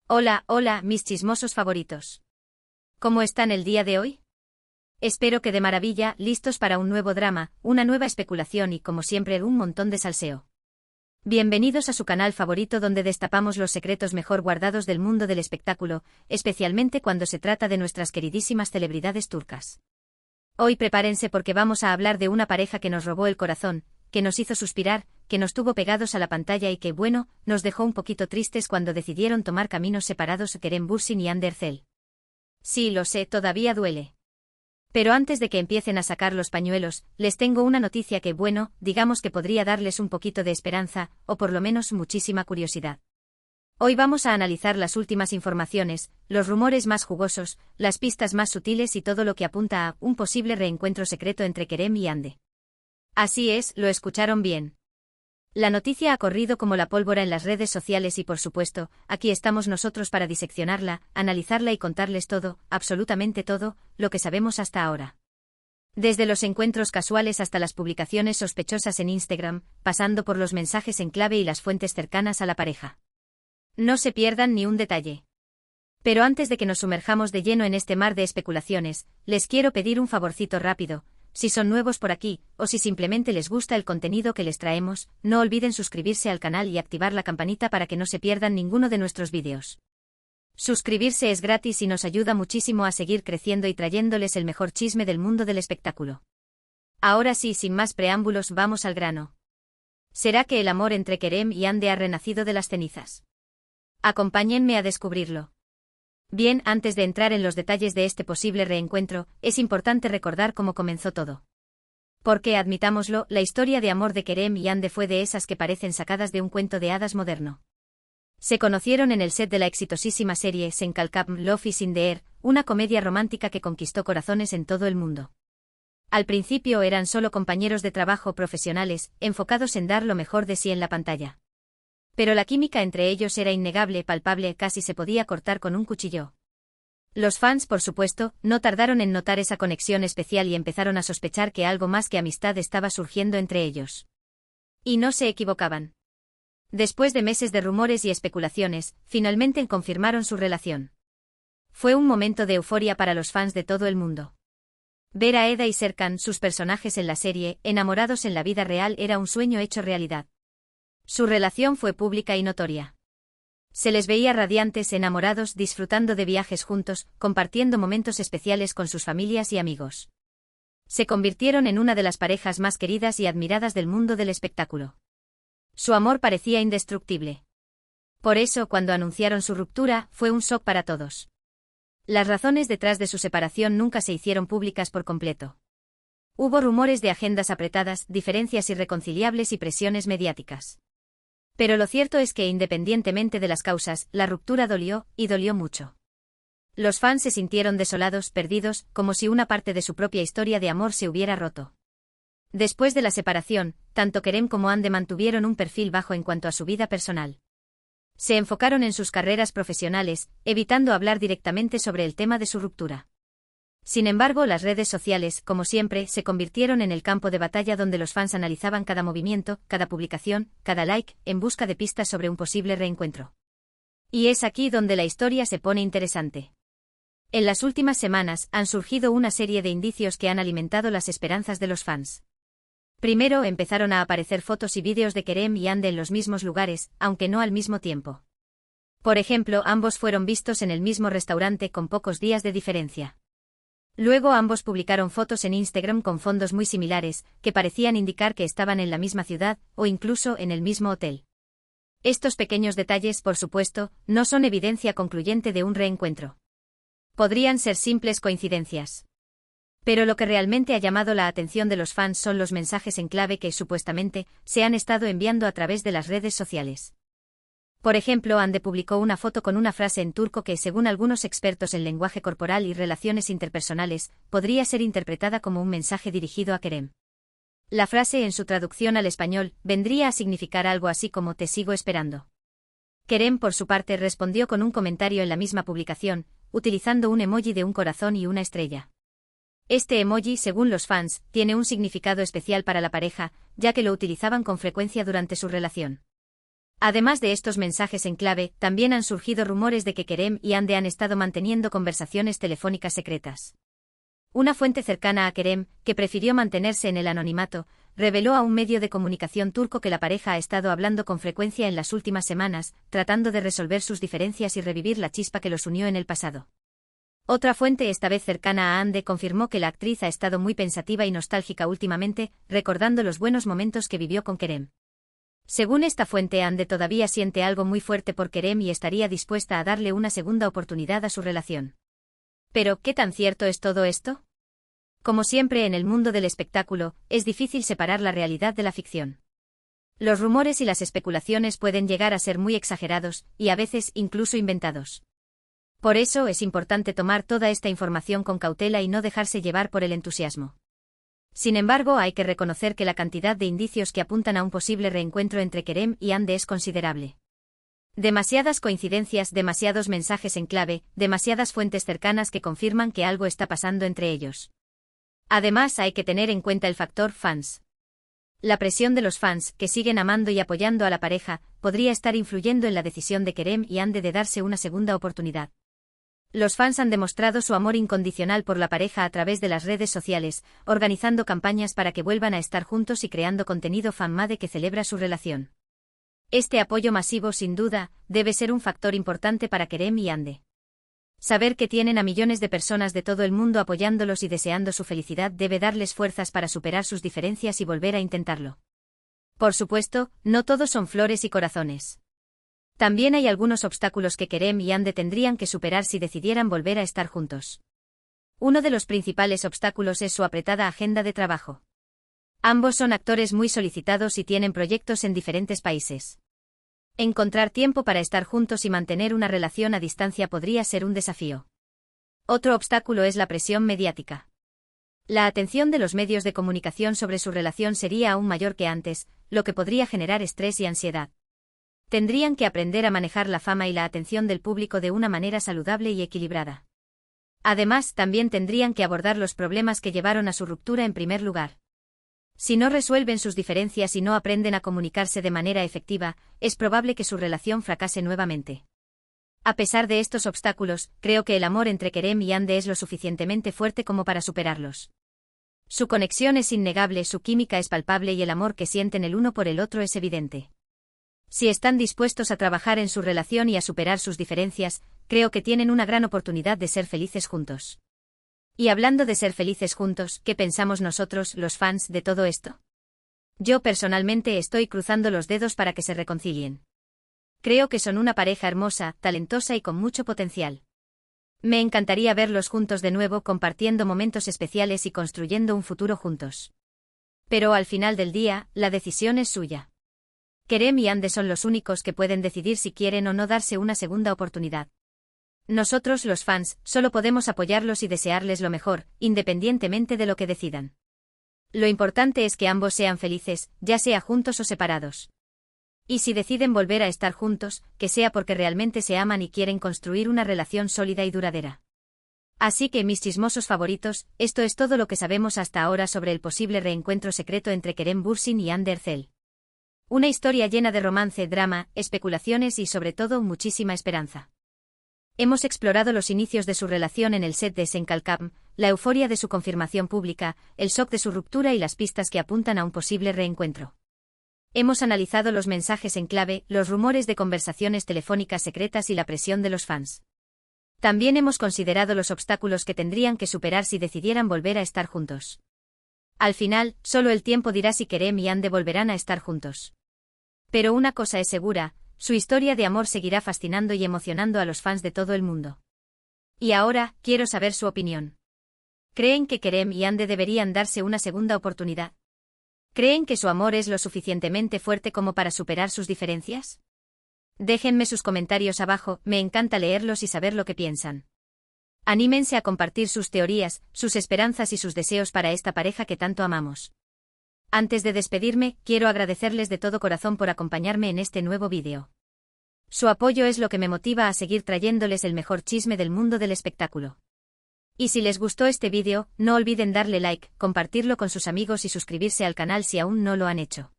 Hola, hola, mis chismosos favoritos. ¿Cómo están el día de hoy? Espero que de maravilla, listos para un nuevo drama, una nueva especulación y, como siempre, un montón de salseo. Bienvenidos a su canal favorito donde destapamos los secretos mejor guardados del mundo del espectáculo, especialmente cuando se trata de nuestras queridísimas celebridades turcas. Hoy prepárense porque vamos a hablar de una pareja que nos robó el corazón, que nos hizo suspirar, que nos tuvo pegados a la pantalla y que, bueno, nos dejó un poquito tristes cuando decidieron tomar caminos separados Kerem Bürsin y Hande Erçel. Sí, lo sé, todavía duele. Pero antes de que empiecen a sacar los pañuelos, les tengo una noticia que, bueno, digamos que podría darles un poquito de esperanza, o por lo menos muchísima curiosidad. Hoy vamos a analizar las últimas informaciones, los rumores más jugosos, las pistas más sutiles y todo lo que apunta a un posible reencuentro secreto entre Kerem y Hande. Así es, lo escucharon bien. La noticia ha corrido como la pólvora en las redes sociales y por supuesto, aquí estamos nosotros para diseccionarla, analizarla y contarles todo, absolutamente todo, lo que sabemos hasta ahora. Desde los encuentros casuales hasta las publicaciones sospechosas en Instagram, pasando por los mensajes en clave y las fuentes cercanas a la pareja. No se pierdan ni un detalle. Pero antes de que nos sumerjamos de lleno en este mar de especulaciones, les quiero pedir un favorcito rápido. Si son nuevos por aquí, o si simplemente les gusta el contenido que les traemos, no olviden suscribirse al canal y activar la campanita para que no se pierdan ninguno de nuestros vídeos. Suscribirse es gratis y nos ayuda muchísimo a seguir creciendo y trayéndoles el mejor chisme del mundo del espectáculo. Ahora sí, sin más preámbulos, vamos al grano. ¿Será que el amor entre Kerem y Hande ha renacido de las cenizas? Acompáñenme a descubrirlo. Bien, antes de entrar en los detalles de este posible reencuentro, es importante recordar cómo comenzó todo. Porque, admitámoslo, la historia de amor de Kerem y Hande fue de esas que parecen sacadas de un cuento de hadas moderno. Se conocieron en el set de la exitosísima serie Senkalkam Love is in the Air, una comedia romántica que conquistó corazones en todo el mundo. Al principio eran solo compañeros de trabajo profesionales, enfocados en dar lo mejor de sí en la pantalla. Pero la química entre ellos era innegable, palpable, casi se podía cortar con un cuchillo. Los fans, por supuesto, no tardaron en notar esa conexión especial y empezaron a sospechar que algo más que amistad estaba surgiendo entre ellos. Y no se equivocaban. Después de meses de rumores y especulaciones, finalmente confirmaron su relación. Fue un momento de euforia para los fans de todo el mundo. Ver a Eda y Serkan, sus personajes en la serie, enamorados en la vida real era un sueño hecho realidad. Su relación fue pública y notoria. Se les veía radiantes, enamorados, disfrutando de viajes juntos, compartiendo momentos especiales con sus familias y amigos. Se convirtieron en una de las parejas más queridas y admiradas del mundo del espectáculo. Su amor parecía indestructible. Por eso, cuando anunciaron su ruptura, fue un shock para todos. Las razones detrás de su separación nunca se hicieron públicas por completo. Hubo rumores de agendas apretadas, diferencias irreconciliables y presiones mediáticas. Pero lo cierto es que, independientemente de las causas, la ruptura dolió, y dolió mucho. Los fans se sintieron desolados, perdidos, como si una parte de su propia historia de amor se hubiera roto. Después de la separación, tanto Kerem como Hande mantuvieron un perfil bajo en cuanto a su vida personal. Se enfocaron en sus carreras profesionales, evitando hablar directamente sobre el tema de su ruptura. Sin embargo, las redes sociales, como siempre, se convirtieron en el campo de batalla donde los fans analizaban cada movimiento, cada publicación, cada like, en busca de pistas sobre un posible reencuentro. Y es aquí donde la historia se pone interesante. En las últimas semanas, han surgido una serie de indicios que han alimentado las esperanzas de los fans. Primero empezaron a aparecer fotos y vídeos de Kerem y Hande en los mismos lugares, aunque no al mismo tiempo. Por ejemplo, ambos fueron vistos en el mismo restaurante con pocos días de diferencia. Luego ambos publicaron fotos en Instagram con fondos muy similares, que parecían indicar que estaban en la misma ciudad, o incluso en el mismo hotel. Estos pequeños detalles, por supuesto, no son evidencia concluyente de un reencuentro. Podrían ser simples coincidencias. Pero lo que realmente ha llamado la atención de los fans son los mensajes en clave que, supuestamente, se han estado enviando a través de las redes sociales. Por ejemplo, Hande publicó una foto con una frase en turco que, según algunos expertos en lenguaje corporal y relaciones interpersonales, podría ser interpretada como un mensaje dirigido a Kerem. La frase, en su traducción al español, vendría a significar algo así como "te sigo esperando". Kerem, por su parte, respondió con un comentario en la misma publicación, utilizando un emoji de un corazón y una estrella. Este emoji, según los fans, tiene un significado especial para la pareja, ya que lo utilizaban con frecuencia durante su relación. Además de estos mensajes en clave, también han surgido rumores de que Kerem y Hande han estado manteniendo conversaciones telefónicas secretas. Una fuente cercana a Kerem, que prefirió mantenerse en el anonimato, reveló a un medio de comunicación turco que la pareja ha estado hablando con frecuencia en las últimas semanas, tratando de resolver sus diferencias y revivir la chispa que los unió en el pasado. Otra fuente, esta vez cercana a Hande, confirmó que la actriz ha estado muy pensativa y nostálgica últimamente, recordando los buenos momentos que vivió con Kerem. Según esta fuente, Hande todavía siente algo muy fuerte por Kerem y estaría dispuesta a darle una segunda oportunidad a su relación. Pero, ¿qué tan cierto es todo esto? Como siempre en el mundo del espectáculo, es difícil separar la realidad de la ficción. Los rumores y las especulaciones pueden llegar a ser muy exagerados, y a veces incluso inventados. Por eso es importante tomar toda esta información con cautela y no dejarse llevar por el entusiasmo. Sin embargo, hay que reconocer que la cantidad de indicios que apuntan a un posible reencuentro entre Kerem y Hande es considerable. Demasiadas coincidencias, demasiados mensajes en clave, demasiadas fuentes cercanas que confirman que algo está pasando entre ellos. Además, hay que tener en cuenta el factor fans. La presión de los fans, que siguen amando y apoyando a la pareja, podría estar influyendo en la decisión de Kerem y Hande de darse una segunda oportunidad. Los fans han demostrado su amor incondicional por la pareja a través de las redes sociales, organizando campañas para que vuelvan a estar juntos y creando contenido fan-made que celebra su relación. Este apoyo masivo, sin duda, debe ser un factor importante para Kerem y Hande. Saber que tienen a millones de personas de todo el mundo apoyándolos y deseando su felicidad debe darles fuerzas para superar sus diferencias y volver a intentarlo. Por supuesto, no todos son flores y corazones. También hay algunos obstáculos que Kerem y Hande tendrían que superar si decidieran volver a estar juntos. Uno de los principales obstáculos es su apretada agenda de trabajo. Ambos son actores muy solicitados y tienen proyectos en diferentes países. Encontrar tiempo para estar juntos y mantener una relación a distancia podría ser un desafío. Otro obstáculo es la presión mediática. La atención de los medios de comunicación sobre su relación sería aún mayor que antes, lo que podría generar estrés y ansiedad. Tendrían que aprender a manejar la fama y la atención del público de una manera saludable y equilibrada. Además, también tendrían que abordar los problemas que llevaron a su ruptura en primer lugar. Si no resuelven sus diferencias y no aprenden a comunicarse de manera efectiva, es probable que su relación fracase nuevamente. A pesar de estos obstáculos, creo que el amor entre Kerem y Hande es lo suficientemente fuerte como para superarlos. Su conexión es innegable, su química es palpable y el amor que sienten el uno por el otro es evidente. Si están dispuestos a trabajar en su relación y a superar sus diferencias, creo que tienen una gran oportunidad de ser felices juntos. Y hablando de ser felices juntos, ¿qué pensamos nosotros, los fans, de todo esto? Yo personalmente estoy cruzando los dedos para que se reconcilien. Creo que son una pareja hermosa, talentosa y con mucho potencial. Me encantaría verlos juntos de nuevo, compartiendo momentos especiales y construyendo un futuro juntos. Pero al final del día, la decisión es suya. Kerem y Hande son los únicos que pueden decidir si quieren o no darse una segunda oportunidad. Nosotros, los fans, solo podemos apoyarlos y desearles lo mejor, independientemente de lo que decidan. Lo importante es que ambos sean felices, ya sea juntos o separados. Y si deciden volver a estar juntos, que sea porque realmente se aman y quieren construir una relación sólida y duradera. Así que, mis chismosos favoritos, esto es todo lo que sabemos hasta ahora sobre el posible reencuentro secreto entre Kerem Bürsin y Hande Erçel. Una historia llena de romance, drama, especulaciones y sobre todo muchísima esperanza. Hemos explorado los inicios de su relación en el set de Senkalkam, la euforia de su confirmación pública, el shock de su ruptura y las pistas que apuntan a un posible reencuentro. Hemos analizado los mensajes en clave, los rumores de conversaciones telefónicas secretas y la presión de los fans. También hemos considerado los obstáculos que tendrían que superar si decidieran volver a estar juntos. Al final, solo el tiempo dirá si Kerem y Hande volverán a estar juntos. Pero una cosa es segura, su historia de amor seguirá fascinando y emocionando a los fans de todo el mundo. Y ahora, quiero saber su opinión. ¿Creen que Kerem y Hande deberían darse una segunda oportunidad? ¿Creen que su amor es lo suficientemente fuerte como para superar sus diferencias? Déjenme sus comentarios abajo, me encanta leerlos y saber lo que piensan. Anímense a compartir sus teorías, sus esperanzas y sus deseos para esta pareja que tanto amamos. Antes de despedirme, quiero agradecerles de todo corazón por acompañarme en este nuevo vídeo. Su apoyo es lo que me motiva a seguir trayéndoles el mejor chisme del mundo del espectáculo. Y si les gustó este vídeo, no olviden darle like, compartirlo con sus amigos y suscribirse al canal si aún no lo han hecho.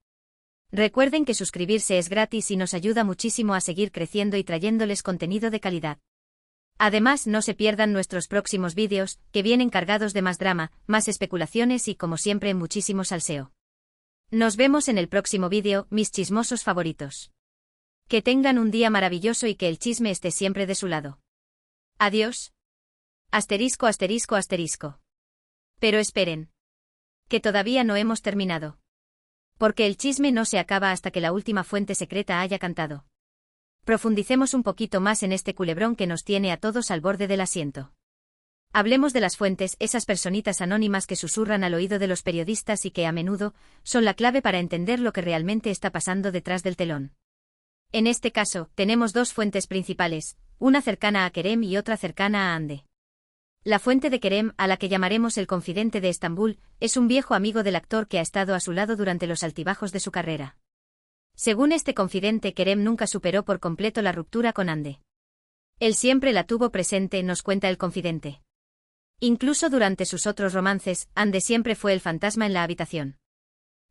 Recuerden que suscribirse es gratis y nos ayuda muchísimo a seguir creciendo y trayéndoles contenido de calidad. Además, no se pierdan nuestros próximos vídeos, que vienen cargados de más drama, más especulaciones y, como siempre, muchísimo salseo. Nos vemos en el próximo vídeo, mis chismosos favoritos. Que tengan un día maravilloso y que el chisme esté siempre de su lado. Adiós. Asterisco, asterisco, asterisco. Pero esperen. Que todavía no hemos terminado. Porque el chisme no se acaba hasta que la última fuente secreta haya cantado. Profundicemos un poquito más en este culebrón que nos tiene a todos al borde del asiento. Hablemos de las fuentes, esas personitas anónimas que susurran al oído de los periodistas y que a menudo son la clave para entender lo que realmente está pasando detrás del telón. En este caso, tenemos dos fuentes principales, una cercana a Kerem y otra cercana a Hande. La fuente de Kerem, a la que llamaremos el confidente de Estambul, es un viejo amigo del actor que ha estado a su lado durante los altibajos de su carrera. Según este confidente, Kerem nunca superó por completo la ruptura con Hande. Él siempre la tuvo presente, nos cuenta el confidente. Incluso durante sus otros romances, Hande siempre fue el fantasma en la habitación.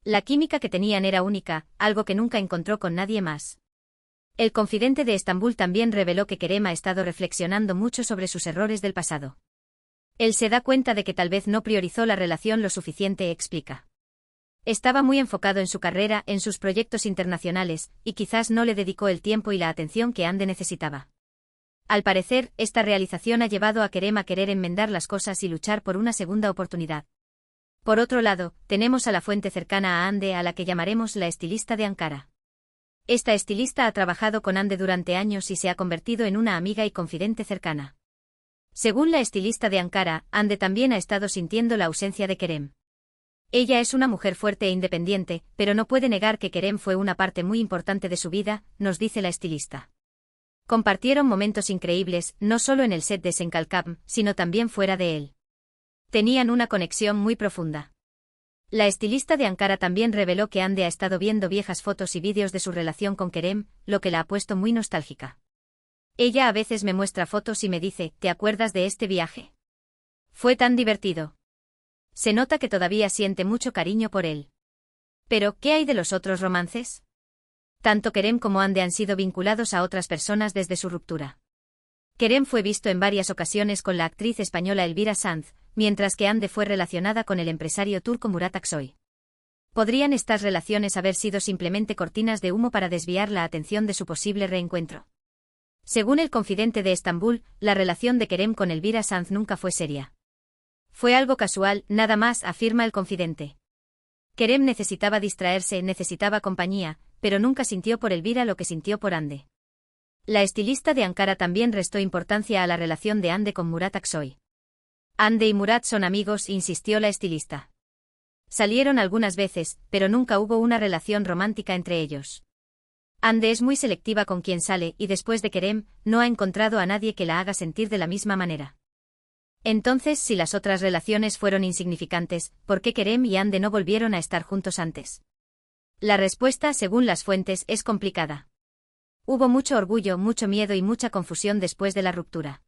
La química que tenían era única, algo que nunca encontró con nadie más. El confidente de Estambul también reveló que Kerem ha estado reflexionando mucho sobre sus errores del pasado. Él se da cuenta de que tal vez no priorizó la relación lo suficiente, explica. Estaba muy enfocado en su carrera, en sus proyectos internacionales, y quizás no le dedicó el tiempo y la atención que Hande necesitaba. Al parecer, esta realización ha llevado a Kerem a querer enmendar las cosas y luchar por una segunda oportunidad. Por otro lado, tenemos a la fuente cercana a Hande, a la que llamaremos la estilista de Ankara. Esta estilista ha trabajado con Hande durante años y se ha convertido en una amiga y confidente cercana. Según la estilista de Ankara, Hande también ha estado sintiendo la ausencia de Kerem. Ella es una mujer fuerte e independiente, pero no puede negar que Kerem fue una parte muy importante de su vida, nos dice la estilista. Compartieron momentos increíbles, no solo en el set de Senkalkam, sino también fuera de él. Tenían una conexión muy profunda. La estilista de Ankara también reveló que Hande ha estado viendo viejas fotos y vídeos de su relación con Kerem, lo que la ha puesto muy nostálgica. Ella a veces me muestra fotos y me dice, ¿te acuerdas de este viaje? Fue tan divertido. Se nota que todavía siente mucho cariño por él. Pero, ¿qué hay de los otros romances? Tanto Kerem como Hande han sido vinculados a otras personas desde su ruptura. Kerem fue visto en varias ocasiones con la actriz española Elvira Sanz, mientras que Hande fue relacionada con el empresario turco Murat Aksoy. ¿Podrían estas relaciones haber sido simplemente cortinas de humo para desviar la atención de su posible reencuentro? Según el confidente de Estambul, la relación de Kerem con Elvira Sanz nunca fue seria. Fue algo casual, nada más, afirma el confidente. Kerem necesitaba distraerse, necesitaba compañía, pero nunca sintió por Elvira lo que sintió por Hande. La estilista de Ankara también restó importancia a la relación de Hande con Murat Aksoy. Hande y Murat son amigos, insistió la estilista. Salieron algunas veces, pero nunca hubo una relación romántica entre ellos. Hande es muy selectiva con quien sale y después de Kerem, no ha encontrado a nadie que la haga sentir de la misma manera. Entonces, si las otras relaciones fueron insignificantes, ¿por qué Kerem y Hande no volvieron a estar juntos antes? La respuesta, según las fuentes, es complicada. Hubo mucho orgullo, mucho miedo y mucha confusión después de la ruptura.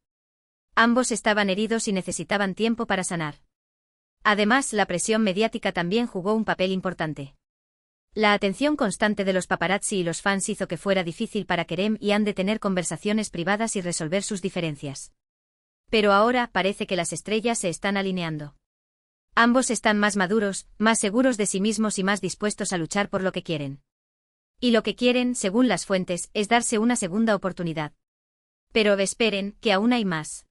Ambos estaban heridos y necesitaban tiempo para sanar. Además, la presión mediática también jugó un papel importante. La atención constante de los paparazzi y los fans hizo que fuera difícil para Kerem y Hande tener conversaciones privadas y resolver sus diferencias. Pero ahora parece que las estrellas se están alineando. Ambos están más maduros, más seguros de sí mismos y más dispuestos a luchar por lo que quieren. Y lo que quieren, según las fuentes, es darse una segunda oportunidad. Pero esperen, que aún hay más.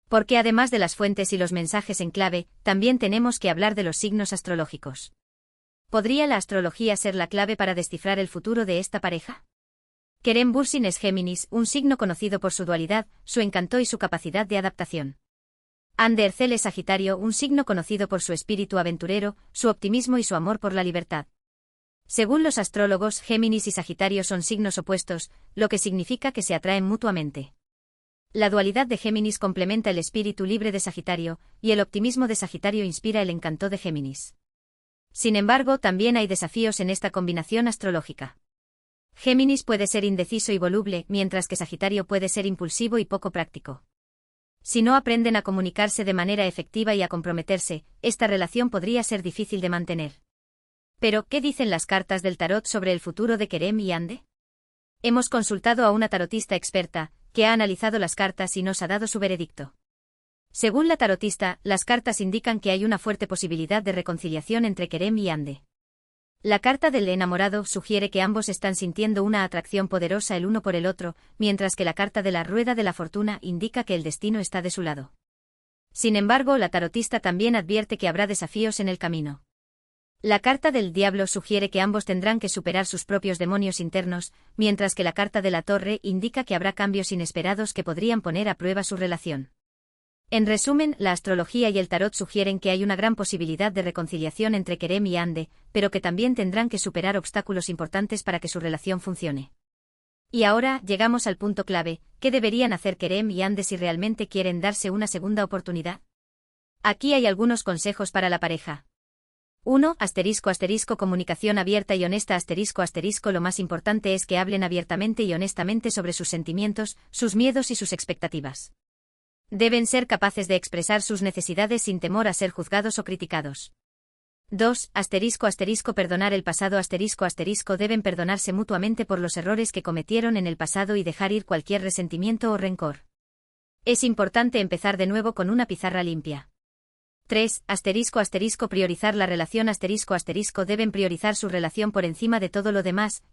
Porque además de las fuentes y los mensajes en clave, también tenemos que hablar de los signos astrológicos. ¿Podría la astrología ser la clave para descifrar el futuro de esta pareja? Kerem Bürsin es Géminis, un signo conocido por su dualidad, su encanto y su capacidad de adaptación. Hande Erçel es Sagitario, un signo conocido por su espíritu aventurero, su optimismo y su amor por la libertad. Según los astrólogos, Géminis y Sagitario son signos opuestos, lo que significa que se atraen mutuamente. La dualidad de Géminis complementa el espíritu libre de Sagitario, y el optimismo de Sagitario inspira el encanto de Géminis. Sin embargo, también hay desafíos en esta combinación astrológica. Géminis puede ser indeciso y voluble, mientras que Sagitario puede ser impulsivo y poco práctico. Si no aprenden a comunicarse de manera efectiva y a comprometerse, esta relación podría ser difícil de mantener. Pero, ¿qué dicen las cartas del tarot sobre el futuro de Kerem y Ande? Hemos consultado a una tarotista experta, que ha analizado las cartas y nos ha dado su veredicto. Según la tarotista, las cartas indican que hay una fuerte posibilidad de reconciliación entre Kerem y Ande. La carta del enamorado sugiere que ambos están sintiendo una atracción poderosa el uno por el otro, mientras que la carta de la rueda de la fortuna indica que el destino está de su lado. Sin embargo, la tarotista también advierte que habrá desafíos en el camino. La carta del diablo sugiere que ambos tendrán que superar sus propios demonios internos, mientras que la carta de la torre indica que habrá cambios inesperados que podrían poner a prueba su relación. En resumen, la astrología y el tarot sugieren que hay una gran posibilidad de reconciliación entre Kerem y Ande, pero que también tendrán que superar obstáculos importantes para que su relación funcione. Y ahora, llegamos al punto clave: ¿qué deberían hacer Kerem y Ande si realmente quieren darse una segunda oportunidad? Aquí hay algunos consejos para la pareja. 1. Comunicación abierta y honesta. Lo más importante es que hablen abiertamente y honestamente sobre sus sentimientos, sus miedos y sus expectativas. Deben ser capaces de expresar sus necesidades sin temor a ser juzgados o criticados. 2. Perdonar el pasado. Deben perdonarse mutuamente por los errores que cometieron en el pasado y dejar ir cualquier resentimiento o rencor. Es importante empezar de nuevo con una pizarra limpia. 3. Priorizar la relación. Deben priorizar su relación por encima de todo lo demás,